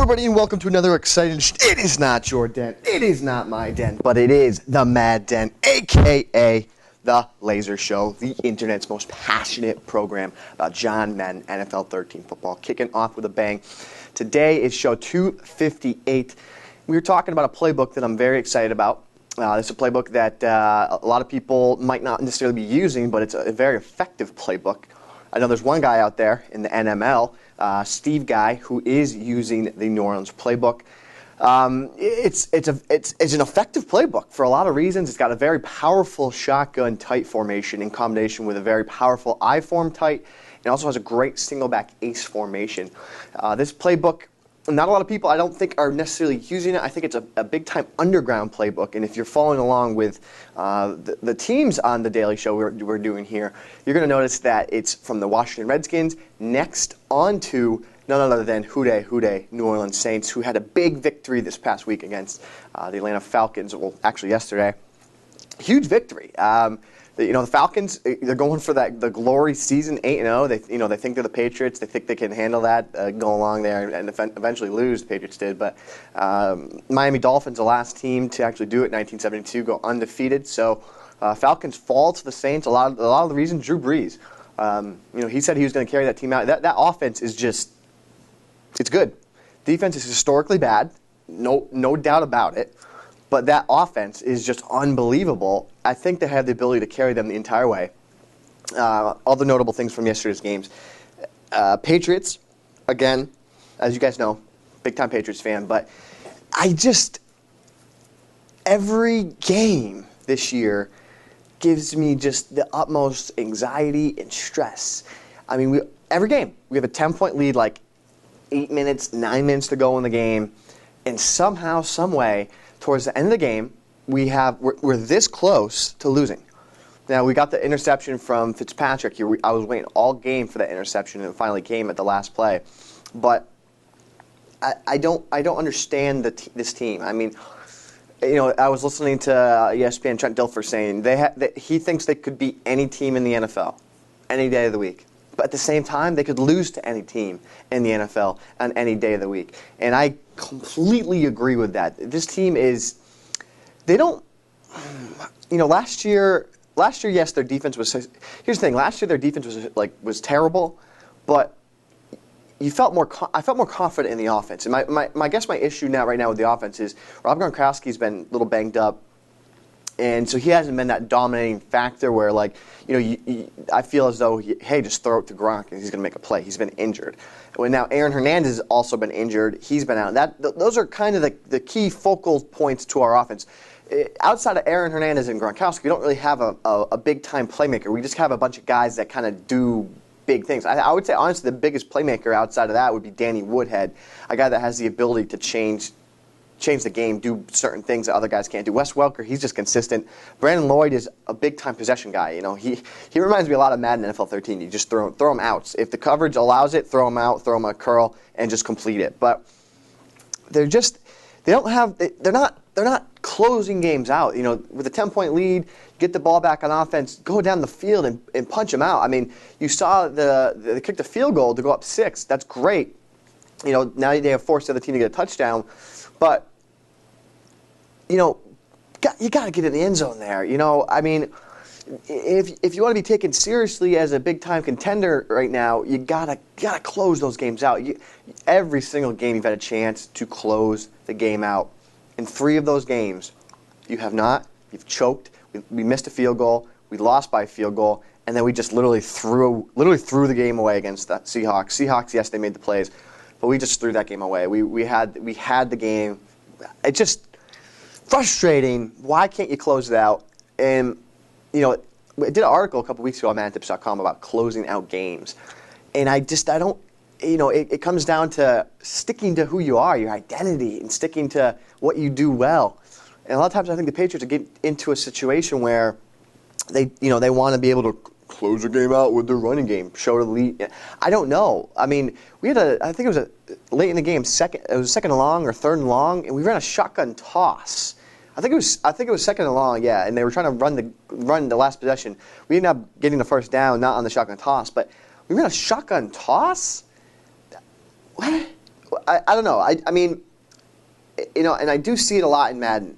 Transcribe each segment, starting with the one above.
everybody, and welcome to another exciting It is not your den, it is not my den, but it is the Mad Den, a.k.a. The Laser Show, the internet's most passionate program about Madden NFL 13 football, kicking off with a bang. Today is show 258. We were talking about a playbook that I'm very excited about. This is a playbook that a lot of people might not necessarily be using, but it's a very effective playbook. I know there's one guy out there in the NML, Steve Guy, who is using the New Orleans playbook. It's an effective playbook for a lot of reasons. It's got a very powerful shotgun tight formation in combination with a very powerful I-form tight. It also has a great Singleback Ace formation. This playbook, not a lot of people, I don't think, are necessarily using it. I think it's a big-time underground playbook, and if you're following along with the teams on the Daily Show we're doing here, you're going to notice that it's from the Washington Redskins next on to none other than Houday, New Orleans Saints, who had a big victory this past week against the Atlanta Falcons, well, actually yesterday. Huge victory. The Falcons, they're going for the glory season 8-0. They think they're the Patriots. They think they can handle that, go along there and eventually lose. The Patriots did, but Miami Dolphins, the last team to actually do it in 1972, go undefeated. So Falcons fall to the Saints. A lot of the reasons, Drew Brees. He said he was going to carry that team out. That offense is just, it's good. Defense is historically bad, no doubt about it. But that offense is just unbelievable. I think they have the ability to carry them the entire way. All the notable things from yesterday's games. Patriots, again, as you guys know, big-time Patriots fan. But every game this year gives me just the utmost anxiety and stress. I mean, every game, we have a 10-point lead, like 8 minutes, 9 minutes to go in the game. And somehow, some way, towards the end of the game, we're this close to losing. Now, we got the interception from Fitzpatrick here. I was waiting all game for that interception, and it finally came at the last play. But I don't understand this team. I mean, I was listening to ESPN Trent Dilfer saying he thinks they could beat any team in the NFL any day of the week. But at the same time, they could lose to any team in the NFL on any day of the week. And I completely agree with that. This team last year, yes, their defense was, here's the thing, last year their defense was terrible, but I felt more confident in the offense. And my issue right now with the offense is Rob Gronkowski's been a little banged up. And so he hasn't been that dominating factor where, I feel as though, just throw it to Gronk and he's going to make a play. He's been injured. When now Aaron Hernandez has also been injured. He's been out. Those are kind of the key focal points to our offense. Outside of Aaron Hernandez and Gronkowski, we don't really have a big-time playmaker. We just have a bunch of guys that kind of do big things. I would say, honestly, the biggest playmaker outside of that would be Danny Woodhead, a guy that has the ability to change the game, do certain things that other guys can't do. Wes Welker, he's just consistent. Brandon Lloyd is a big-time possession guy. He reminds me a lot of Madden NFL 13. You just throw him out. If the coverage allows it, throw him out, throw him a curl, and just complete it. But they're not closing games out. With a 10-point lead, get the ball back on offense, go down the field and punch them out. I mean, you saw they kicked a field goal to go up 6. That's great. Now they have forced the other team to get a touchdown, but you got to get in the end zone there. I mean, if you want to be taken seriously as a big-time contender right now, you gotta close those games out. Every single game you've had a chance to close the game out. In 3 of those games, you have not. You've choked. We missed a field goal. We lost by a field goal, and then we just literally threw the game away against the Seahawks. Seahawks, yes, they made the plays, but we just threw that game away. We had the game. It's just frustrating. Why can't you close it out? And I did an article a couple weeks ago on MaddenTips.com about closing out games, and I don't. It comes down to sticking to who you are, your identity, and sticking to what you do well. And a lot of times, I think the Patriots get into a situation where they want to be able to close the game out with their running game, show the lead. I don't know. I mean, we had I think it was late in the game, second and long or third and long, and we ran a shotgun toss. I think it was second and long, yeah, and they were trying to run the last possession. We ended up getting the first down, not on the shotgun toss, but we ran a shotgun toss? What? I don't know. I mean, and I do see it a lot in Madden.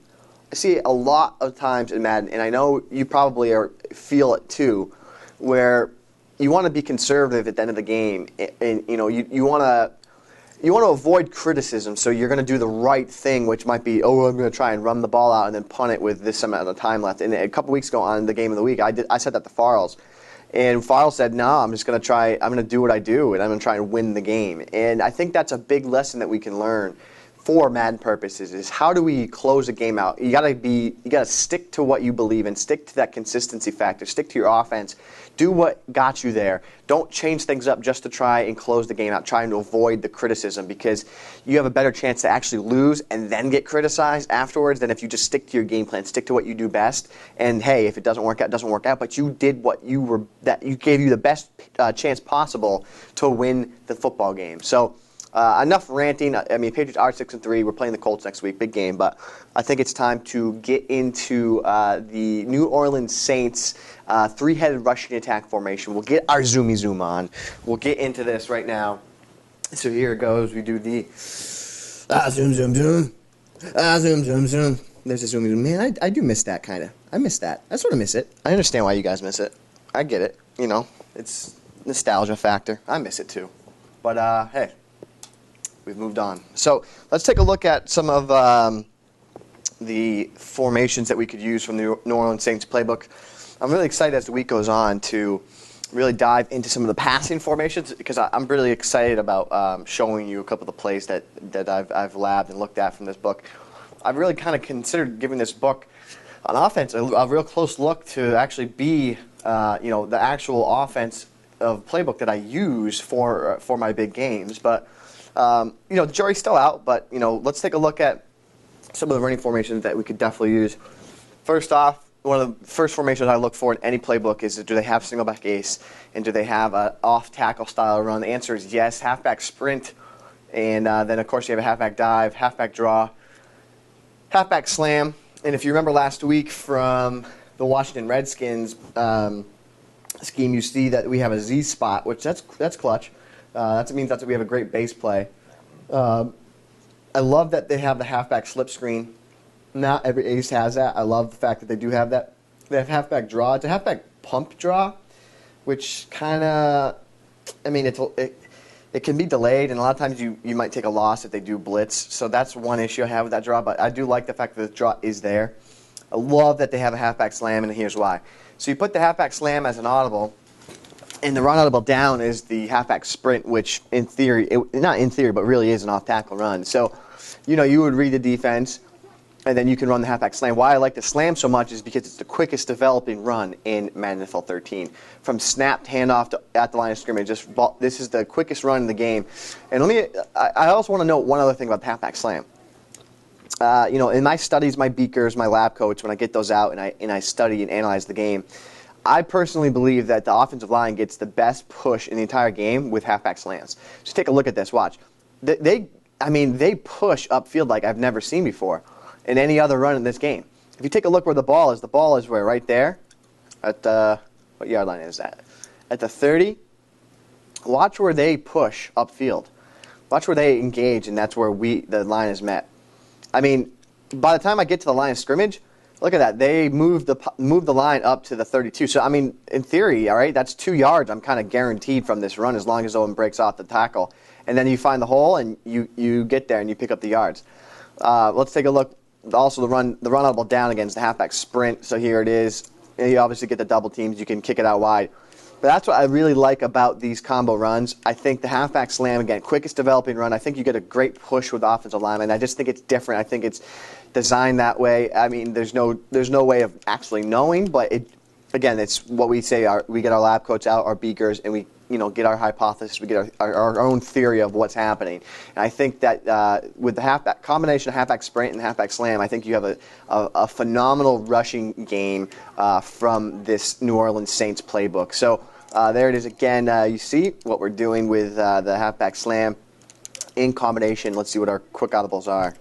I see it a lot of times in Madden, and I know you probably feel it too, where you want to be conservative at the end of the game, and you want to avoid criticism, so you're going to do the right thing, which might be, I'm going to try and run the ball out and then punt it with this amount of time left. And a couple weeks ago on the Game of the Week, I said that to Farles. And Farles said, no, I'm just going to try, I'm going to do what I do, and I'm going to try and win the game. And I think that's a big lesson that we can learn for Madden purposes, is how do we close a game out? You gotta stick to what you believe in, stick to that consistency factor, stick to your offense, do what got you there. Don't change things up just to try and close the game out, trying to avoid the criticism, because you have a better chance to actually lose and then get criticized afterwards than if you just stick to your game plan, stick to what you do best. And hey, if it doesn't work out, it doesn't work out, but you did what you gave you the best chance possible to win the football game. So enough ranting. I mean, Patriots are 6-3. We're playing the Colts next week, big game. But I think it's time to get into the New Orleans Saints three-headed rushing attack formation. We'll get our zoomy zoom on. We'll get into this right now. So here it goes. We do the zoom zoom zoom. Zoom zoom zoom. There's a zoomy zoom. Man, I do miss that kind of. I miss that. I sort of miss it. I understand why you guys miss it. I get it. It's nostalgia factor. I miss it too. But hey. We've moved on. So let's take a look at some of the formations that we could use from the New Orleans Saints playbook. I'm really excited as the week goes on to really dive into some of the passing formations, because I'm really excited about showing you a couple of the plays that I've labbed and looked at from this book. I've really kind of considered giving this book on offense a real close look to actually be the actual offense of playbook that I use for my big games. But the jury's still out, but, let's take a look at some of the running formations that we could definitely use. First off, one of the first formations I look for in any playbook is, do they have Singleback Ace, and do they have an off-tackle style run? The answer is yes, halfback sprint, and then, of course, you have a halfback dive, halfback draw, halfback slam. And if you remember last week from the Washington Redskins scheme, you see that we have a Z spot, which that's clutch. That means that we have a great base play. I love that they have the halfback slip screen. Not every ace has that. I love the fact that they do have that. They have halfback draw. It's a halfback pump draw, which kind of, it can be delayed, and a lot of times you might take a loss if they do blitz. So that's one issue I have with that draw, but I do like the fact that the draw is there. I love that they have a halfback slam, and here's why. So you put the halfback slam as an audible, and the run audible down is the halfback sprint, which in theory, not in theory, but really is an off-tackle run. So, you would read the defense, and then you can run the halfback slam. Why I like the slam so much is because it's the quickest developing run in Madden NFL 13. From snap to handoff at the line of scrimmage, this is the quickest run in the game. And I also want to note one other thing about the halfback slam. In my studies, my beakers, my lab coats, when I get those out and I study and analyze the game, I personally believe that the offensive line gets the best push in the entire game with halfback slams. Just take a look at this. Watch. They push upfield like I've never seen before in any other run in this game. If you take a look where the ball is where? Right there? At what yard line is that? At the 30. Watch where they push upfield. Watch where they engage, and that's where the line is met. By the time I get to the line of scrimmage, look at that. They moved the line up to the 32. So, in theory, all right, that's 2 yards I'm kind of guaranteed from this run as long as Owen breaks off the tackle. And then you find the hole, and you get there, and you pick up the yards. Let's take a look. Also, the run audible down against the halfback sprint. So here it is. And you obviously get the double teams. You can kick it out wide. But that's what I really like about these combo runs. I think the halfback slam, again, quickest developing run. I think you get a great push with the offensive lineman. I just think it's different. I think it's designed that way. There's no way of actually knowing, but it's what we say. We get our lab coats out, our beakers, and we get our hypothesis. We get our own theory of what's happening. And I think that with the combination of halfback sprint and halfback slam, I think you have a phenomenal rushing game from this New Orleans Saints playbook. So there it is again. You see what we're doing with the halfback slam in combination. Let's see what our quick audibles are.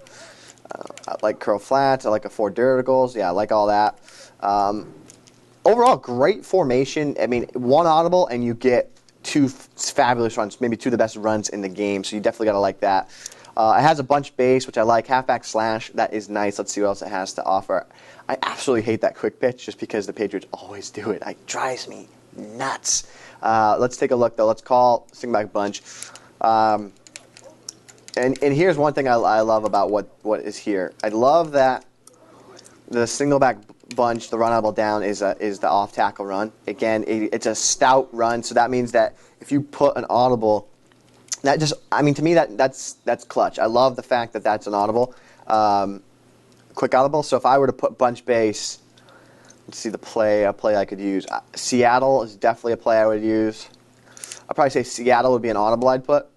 I like curl flats. I like a 4 verticals. Yeah, I like all that. Overall, great formation. One audible, and you get two fabulous runs, maybe two of the best runs in the game. So you definitely got to like that. It has a bunch base, which I like. Halfback slash, that is nice. Let's see what else it has to offer. I absolutely hate that quick pitch just because the Patriots always do it. It drives me nuts. Let's take a look, though. Let's call Singleback Bunch. And here's one thing I love about what is here. I love that the Singleback Bunch, the run audible down, is the off tackle run. Again, it's a stout run, so that means that if you put an audible, that just, I mean, to me that's clutch. I love the fact that that's an audible, quick audible. So if I were to put bunch base, let's see a play I could use. Seattle is definitely a play I would use. I'd probably say Seattle would be an audible I'd put.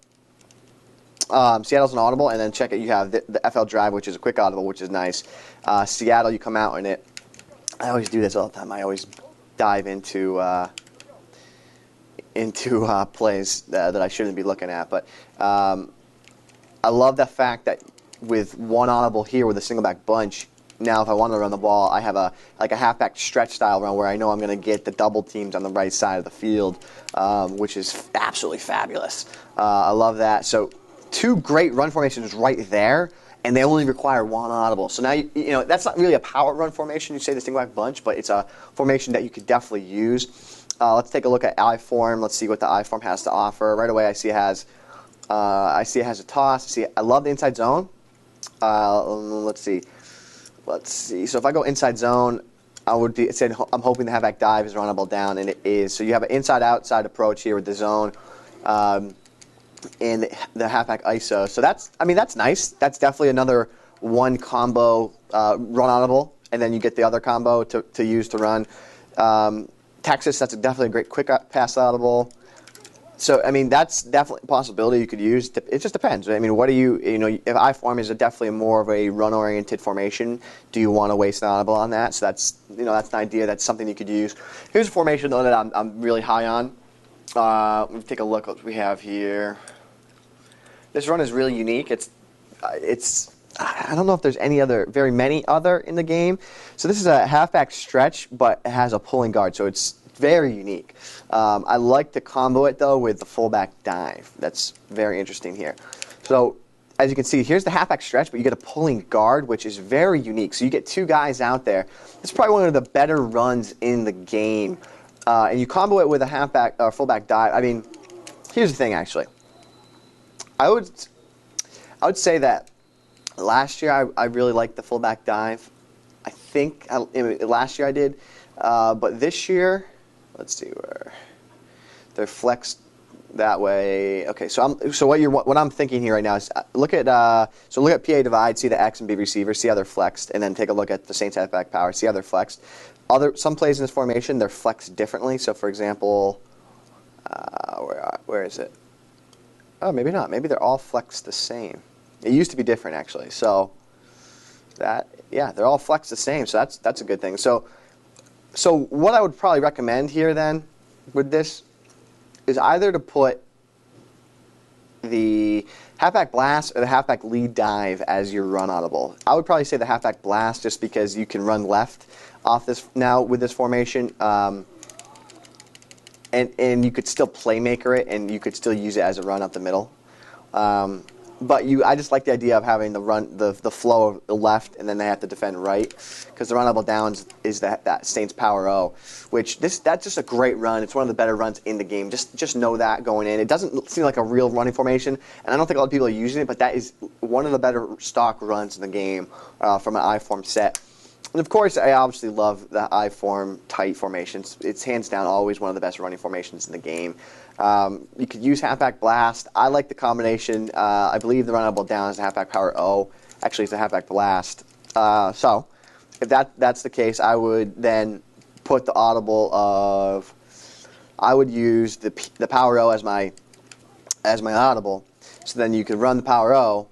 Seattle's an audible, and then check it. You have the FL Drive, which is a quick audible, which is nice. Seattle, you come out in it. I always do this all the time. I always dive into plays that I shouldn't be looking at. But I love the fact that with one audible here with a Singleback Bunch, now if I want to run the ball, I have a halfback stretch style run where I know I'm going to get the double teams on the right side of the field, which is absolutely fabulous. I love that. So two great run formations right there, and they only require one audible. So now, you know, that's not really a power run formation, you say the Singleback Bunch, but it's a formation that you could definitely use. Let's take a look at I form. Let's see what the I form has to offer. Right away, I see it has a toss. I love the inside zone. Let's see. So if I go inside zone, I'm hoping the halfback dive is runnable down, and it is. So you have an inside-outside approach here with the zone. And the halfback ISO. So that's nice. That's definitely another one combo run audible, and then you get the other combo to use to run. Texas, that's definitely a great quick pass audible. So, I mean, that's definitely a possibility you could use. It just depends. I mean, what do you know, if I form is definitely more of a run-oriented formation, do you want to waste an audible on that? So that's an idea. That's something you could use. Here's a formation, though, that I'm really high on. Let me take a look at what we have here. This run is really unique. It's I don't know if there's very many other in the game. So this is a halfback stretch, but it has a pulling guard, so it's very unique. I like to combo it, though, with the fullback dive. That's very interesting here. So as you can see, here's the halfback stretch, but you get a pulling guard, which is very unique. So you get two guys out there. It's probably one of the better runs in the game. And you combo it with a halfback or fullback dive. I mean, here's the thing, actually. I would say that last year I really liked the fullback dive. I think last year I did, but this year, let's see where they're flexed that way. Okay, so what I'm thinking here right now is look at PA divide, see the X and B receiver, see how they're flexed, and then take a look at the Saints halfback power, see how they're flexed. Some plays in this formation they're flexed differently. So for example, where is it? Oh, maybe not. Maybe they're all flexed the same. It used to be different, actually. So they're all flexed the same. So that's a good thing. So what I would probably recommend here then with this is either to put the halfback blast or the halfback lead dive as your run audible. I would probably say the halfback blast just because you can run left off this now with this formation. And you could still playmaker it, and you could still use it as a run up the middle. But I just like the idea of having the flow of the left, and then they have to defend right, because the run double downs is that Saints power O, which that's just a great run. It's one of the better runs in the game. Just know that going in. It doesn't seem like a real running formation, and I don't think a lot of people are using it, but that is one of the better stock runs in the game from an I form set. And of course, I obviously love the I form tight formations. It's hands down always one of the best running formations in the game. You could use halfback blast. I like the combination. I believe the run double down is a halfback power O. Actually, it's a halfback blast. So if that's the case, I would then put the audible of. I would use the power O as my audible. So then you could run the power O.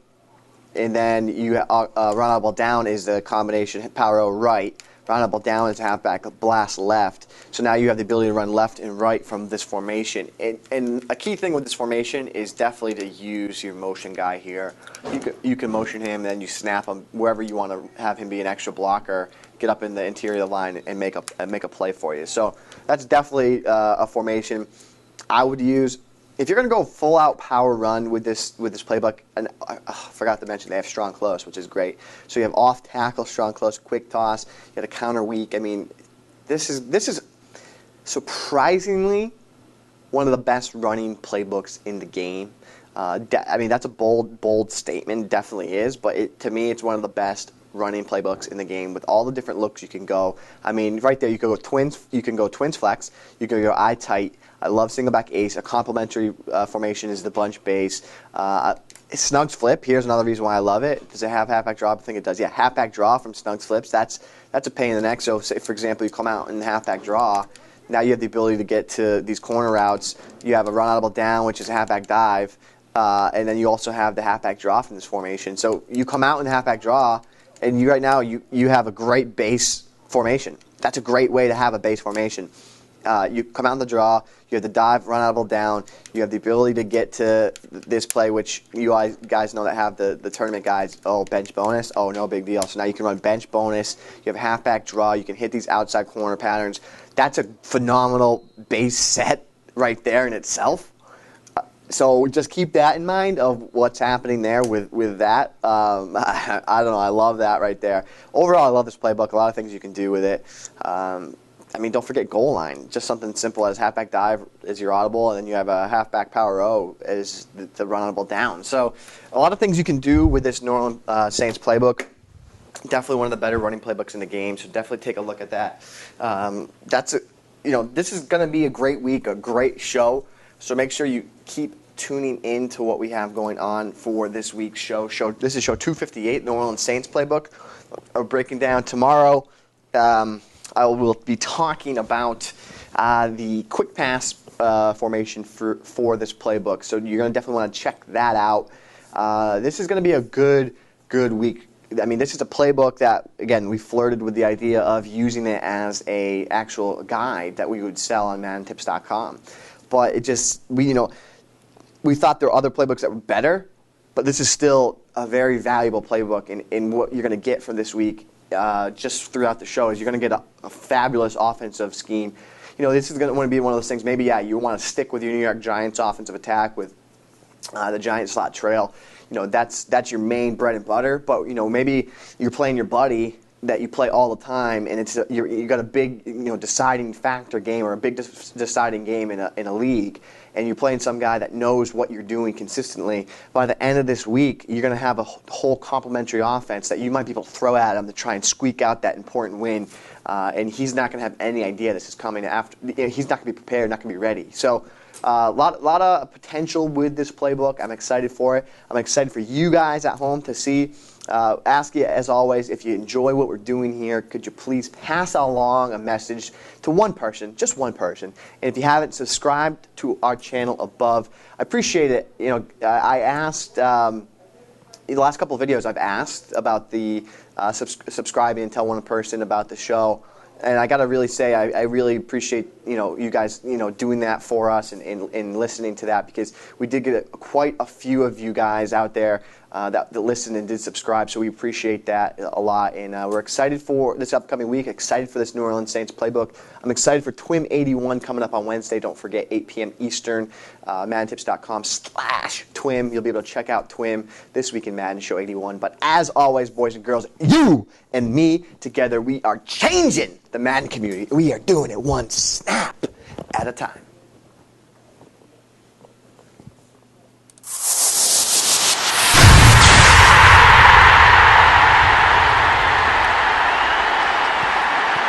And then you run audible down is the combination power O right. Run audible down is halfback blast left. So now you have the ability to run left and right from this formation. And a key thing with this formation is definitely to use your motion guy here. You can motion him, then you snap him wherever you want to have him be an extra blocker. Get up in the interior line and make a play for you. So that's definitely a formation. I would use, if you're going to go full out power run with this playbook, and I forgot to mention they have strong close, which is great. So you have off tackle, strong close, quick toss. You have a counter weak. I mean, this is surprisingly one of the best running playbooks in the game. I mean, that's a bold statement, definitely is, but to me, it's one of the best running playbooks in the game with all the different looks you can go. I mean, right there, you can go twins. You can go twins flex. You can go eye tight. I love Singleback Ace. A complementary formation is the bunch base. Snugs flip. Here's another reason why I love it. Does it have halfback draw? I think it does. Yeah, halfback draw from Snugs flips. That's a pain in the neck. So, say, for example, you come out in halfback draw. Now you have the ability to get to these corner routes. You have a run audible down, which is a halfback dive, and then you also have the halfback draw from this formation. So you come out in halfback draw, and right now you have a great base formation. That's a great way to have a base formation. You come out in the draw, you have the dive, run audible down, you have the ability to get to this play, which you guys know that have the tournament guides. Oh, bench bonus. Oh, no big deal. So now you can run bench bonus. You have halfback draw. You can hit these outside corner patterns. That's a phenomenal base set right there in itself. So just keep that in mind of what's happening there with that. I don't know. I love that right there. Overall, I love this playbook. A lot of things you can do with it. I mean, don't forget goal line. Just something simple as halfback dive is your audible, and then you have a halfback power O as the run audible down. So a lot of things you can do with this New Orleans Saints playbook. Definitely one of the better running playbooks in the game, so definitely take a look at that. This is going to be a great week, a great show. So make sure you keep tuning in to what we have going on for this week's show. This is show 258, New Orleans Saints playbook. We're breaking down tomorrow. I will be talking about the quick pass formation for this playbook. So you're going to definitely want to check that out. This is going to be a good week. I mean, this is a playbook that, again, we flirted with the idea of using it as a actual guide that we would sell on MaddenTips.com. But it just, we thought there were other playbooks that were better, but this is still a very valuable playbook. And what you're going to get from this week, just throughout the show, is you're going to get a fabulous offensive scheme. This is going to want to be one of those things. Maybe, you want to stick with your New York Giants offensive attack with the Giant slot trail. That's your main bread and butter. But maybe you're playing your buddy that you play all the time, and you got a big deciding factor game or a big deciding game in a league, and you're playing some guy that knows what you're doing consistently. By the end of this week, you're going to have a whole complementary offense that you might be able to throw at him to try and squeak out that important win, and he's not going to have any idea this is coming after. He's not going to be prepared, not going to be ready. So. A lot of potential with this playbook. I'm excited for it. I'm excited for you guys at home to see. Ask you, as always, if you enjoy what we're doing here, could you please pass along a message to one person, just one person. And if you haven't subscribed to our channel above, I appreciate it. I asked, the last couple of videos I've asked about the subscribing and tell one person about the show. And I got to really say, I really appreciate you guys doing that for us and listening to that, because we did get quite a few of you guys out there that listened and did subscribe. So we appreciate that a lot, and we're excited for this upcoming week. Excited for this New Orleans Saints playbook. I'm excited for TWIM 81 coming up on Wednesday. Don't forget 8 p.m. Eastern. MaddenTips.com/TWIM. You'll be able to check out TWIM this week in Madden Show 81. But as always, boys and girls, you and me together, we are changing the Madden community. We are doing it one snap at a time.